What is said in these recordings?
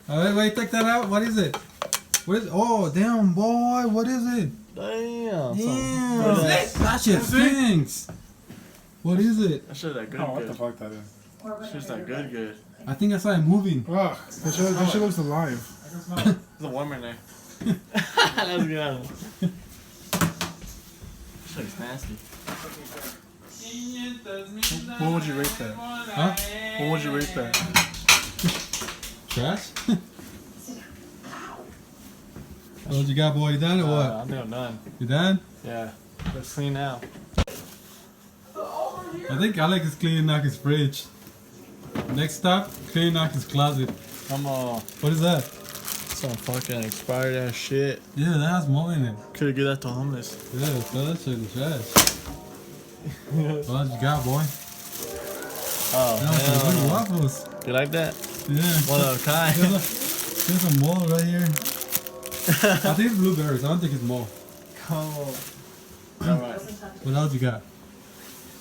Wait, take that out. What is it? What is? Oh, damn, boy. What is it? Damn. That shit stinks. What is it? That shit that good. What the fuck that is? Shit's that good. I think I saw it moving. Ugh, this shit looks alive. There's a worm in there. Let's get out of it. This shit's nasty. What would you rate that? Huh? What would you rate that? Trash? What you got, boy? You done or what? I think I'm done. You done? Yeah. Let's clean now. I think Alec is cleaning out his fridge. Next stop, cleaning out his closet. Come on. What is that? Some fucking expired ass shit. Yeah, that has more in it. Could've give that to homeless. Yeah, throw that shit in the trash. What you got, boy? Oh, Some good hell. waffles. You like that? Yeah. One of a kind. There's some more right here. I think it's blueberries. I don't think it's more. Come on. Alright. What else you got?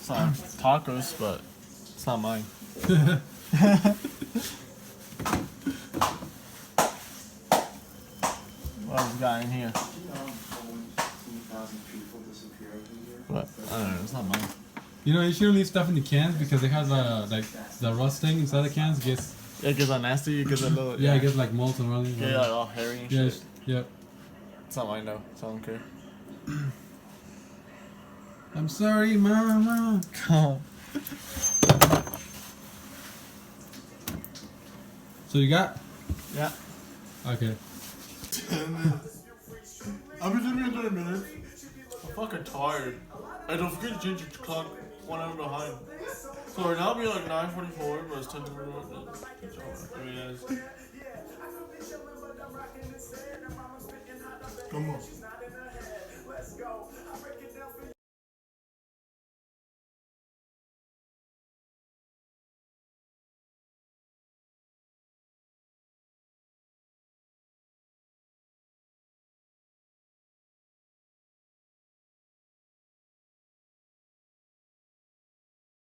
Some tacos, but it's not mine. What else you got in here? What? I don't know, it's not mine. You know, you shouldn't leave stuff in the cans because it has like the rust thing inside the cans gets. Yeah, it gets all nasty, it gets a little... Yeah, it gets like molds and running. Yeah, like all hairy and Yeah, shit. yep. It's not mine though, so I don't care. I'm sorry, Mama. Come on. So you got? Yeah. Okay. 10 minutes. I'll be leaving in 30 minutes. I'm fucking tired. I don't forget to change your clock 1 hour behind. So right now it'll be like 9:44, but it's 10 to 41. Come on.